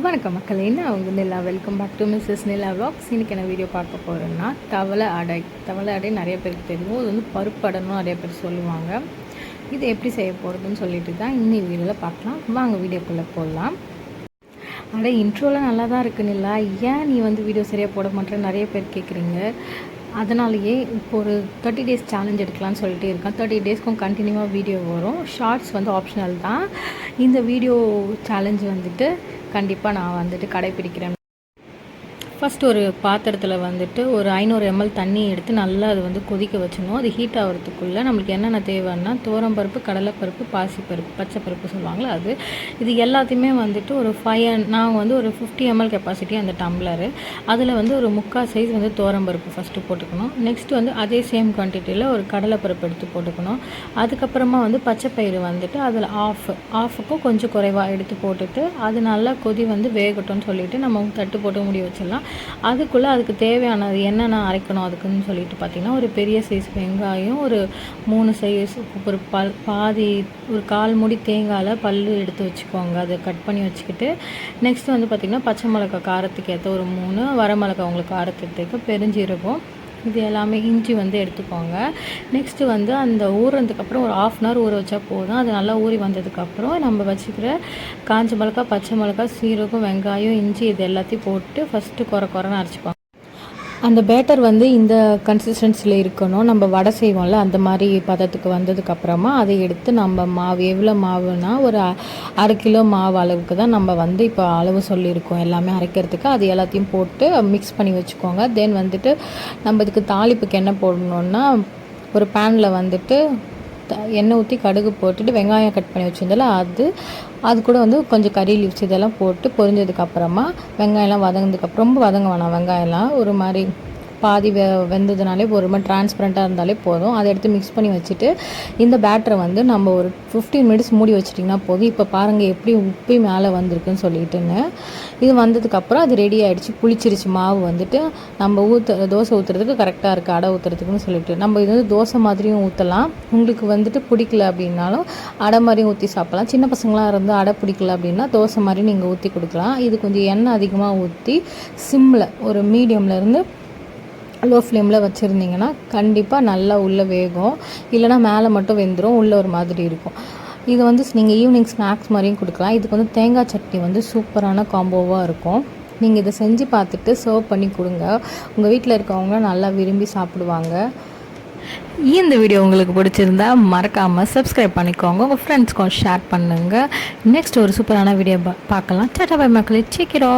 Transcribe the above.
வணக்கம் மக்களே, நான் உங்கள் Nila. Welcome back to Mrs Nila vlogs. இன்றைக்கி என்ன வீடியோ பார்க்க போகிறேன்னா தவளை அடை நிறைய பேருக்கு தெரியும். அது வந்து பருப்பு அடைன்னு நிறைய பேர் சொல்லுவாங்க. இது எப்படி செய்ய போகிறதுன்னு சொல்லிட்டு தான் இன்னைக்கு வீடியோவில் பார்க்கலாம். வாங்க வீடியோக்குள்ளே போடலாம். இன்ட்ரோலாம் நல்லா தான் இருக்குது நிலா, ஏன் நீ வந்து வீடியோ சரியாக போட மாட்டேன்னு நிறைய பேர் கேட்குறீங்க. அதனாலேயே இப்போ ஒரு 30 days சேலஞ்ச் எடுக்கலான்னு சொல்லிட்டு இருக்கேன். 30 daysக்கும் கண்டினியூவாக வீடியோ வரும். ஷார்ட்ஸ் வந்து ஆப்ஷனல் தான். இந்த வீடியோ சேலஞ்ச் வந்துட்டு கண்டிப்பாக நான் வந்துட்டு கடைப்பிடிக்கிறேன். ஃபஸ்ட்டு ஒரு பாத்திரத்தில் வந்துட்டு ஒரு 500 ml தண்ணி எடுத்து நல்லா அது வந்து கொதிக்க வச்சிடணும். அது ஹீட் ஆகிறதுக்குள்ளே நம்மளுக்கு என்னென்ன தேவைன்னா துவரம்பருப்பு, கடலைப்பருப்பு, பாசிப்பருப்பு, பச்சைப்பருப்பு சொல்லுவாங்களே அது. இது எல்லாத்தையுமே வந்துட்டு ஒரு நாங்கள் வந்து ஒரு 50 ml கெப்பாசிட்டி அந்த டம்ளரு. அதில் வந்து ஒரு 3/4 சைஸ் வந்து துவரம்பருப்பு ஃபஸ்ட்டு போட்டுக்கணும். நெக்ஸ்ட்டு வந்து அதே சேம் குவான்டிட்டியில் ஒரு கடலைப்பருப்பு எடுத்து போட்டுக்கணும். அதுக்கப்புறமா வந்து பச்சைப்பயிறு வந்துட்டு அதில் ஆஃபுக்கும் கொஞ்சம் குறைவாக எடுத்து போட்டுட்டு அது நல்லா கொதி வந்து வேகட்டும்னு சொல்லிவிட்டு நம்ம தட்டு போட்டு மூடி வச்சிடலாம். அதுக்குள்ளே அதுக்கு தேவையானது என்னென்ன அரைக்கணும் அதுக்குன்னு சொல்லிட்டு பார்த்திங்கன்னா ஒரு பெரிய சைஸ் வெங்காயம், ஒரு 3 சைஸ் ஒரு பாதி ஒரு 1/4 மூடி தேங்காயில் பல்லு எடுத்து வச்சுக்கோங்க. அதை கட் பண்ணி வச்சுக்கிட்டு நெக்ஸ்ட்டு வந்து பார்த்திங்கன்னா பச்சை மிளகாய் காரத்துக்கு ஏற்ற ஒரு 3, வரமிளகாய் உங்களுக்கு காரத்துக்கு, பெருஞ்சீரகம், இது எல்லாமே, இஞ்சி வந்து எடுத்துக்கோங்க. நெக்ஸ்ட்டு வந்து அந்த ஊறுறதுக்கப்புறம் ஒரு 1/2 hour ஊற வச்சா போதும். அது நல்லா ஊறி வந்ததுக்கப்புறம் நம்ம வச்சுக்கிற காஞ்ச மிளகா, பச்சை மிளகா, சீரகம், வெங்காயம், இஞ்சி இது எல்லாத்தையும் போட்டு ஃபஸ்ட்டு குறைன்னு அரைச்சிப்பாங்க. அந்த பேட்டர் வந்து இந்த கன்சிஸ்டன்சியில் இருக்கணும். நம்ம வடை செய்வோம்ல அந்த மாதிரி பதத்துக்கு வந்ததுக்கப்புறமா அதை எடுத்து நம்ம மாவு எவ்வளோ மாவுனா ஒரு 1/2 கிலோ மாவு அளவுக்கு தான் நம்ம வந்து இப்போ அளவு சொல்லியிருக்கோம் எல்லாமே அரைக்கிறதுக்கு. அது எல்லாத்தையும் போட்டு மிக்ஸ் பண்ணி வச்சுக்கோங்க. தென் வந்துட்டு நம்ம இதுக்கு தாளிப்புக்கு என்ன போடணுன்னா ஒரு பேனில் வந்துட்டு எண்ணெய் ஊற்றி கடுகு போட்டுட்டு வெங்காயம் கட் பண்ணி வச்சுருந்தால அது கூட வந்து கொஞ்சம் கறி லீவ்ஸ் இதெல்லாம் போட்டு பொரிஞ்சதுக்கப்புறமா வெங்காயம்லாம் வதங்கினதுக்கப்புறம் ரொம்ப வதங்க வேணாம். வெங்காயம்லாம் ஒரு மாதிரி பாதி வெந்ததுனாலே ஒரு மாதிரி டிரான்ஸ்பரண்ட்டாக இருந்தாலே போதும். அதை எடுத்து மிக்ஸ் பண்ணி வச்சுட்டு இந்த பேட்டரை வந்து நம்ம ஒரு 15 minutes மூடி வச்சிட்டிங்கன்னா போதும். இப்போ பாருங்கள் எப்படி உப்பி மேலே வந்திருக்குன்னு சொல்லிட்டுன்னு. இது வந்ததுக்கப்புறம் அது ரெடி ஆகிடுச்சு, புளிச்சிருச்சு மாவு வந்துட்டு. நம்ம தோசை ஊற்றுறதுக்கு கரெக்டாக இருக்குது, அடை ஊற்றுறதுக்குன்னு சொல்லிட்டு. நம்ம இது வந்து தோசை மாதிரியும் ஊற்றலாம். உங்களுக்கு வந்துட்டு பிடிக்கல அப்படின்னாலும் அடை மாதிரியும் ஊற்றி சாப்பிட்லாம். சின்ன பசங்களாக இருந்து அடை பிடிக்கல அப்படின்னா தோசை மாதிரி நீங்கள் ஊற்றி கொடுக்கலாம். இது கொஞ்சம் எண்ணெய் அதிகமாக ஊற்றி சிம்மில் ஒரு மீடியமில் இருந்து லோ ஃப்ளேமில் வச்சுருந்தீங்கன்னா கண்டிப்பாக நல்லா உள்ளே வேகும். இல்லைனா மேலே மட்டும் வெந்துடும், உள்ளே ஒரு மாதிரி இருக்கும். இது வந்து நீங்கள் ஈவினிங் ஸ்நாக்ஸ் மாதிரியும் கொடுக்கலாம். இதுக்கு வந்து தேங்காய் சட்னி வந்து சூப்பரான காம்போவாக இருக்கும். நீங்கள் இதை செஞ்சு பார்த்துட்டு சர்வ் பண்ணி கொடுங்க. உங்கள் வீட்டில் இருக்கவங்க நல்லா விரும்பி சாப்பிடுவாங்க. இந்த வீடியோ உங்களுக்கு பிடிச்சிருந்தா மறக்காமல் சப்ஸ்கிரைப் பண்ணிக்கோங்க. உங்கள் ஃப்ரெண்ட்ஸ்க்கும் ஷேர் பண்ணுங்கள். நெக்ஸ்ட் ஒரு சூப்பரான வீடியோ பார்க்கலாம். டாடா பை மக்களே, சீக்கிரம்.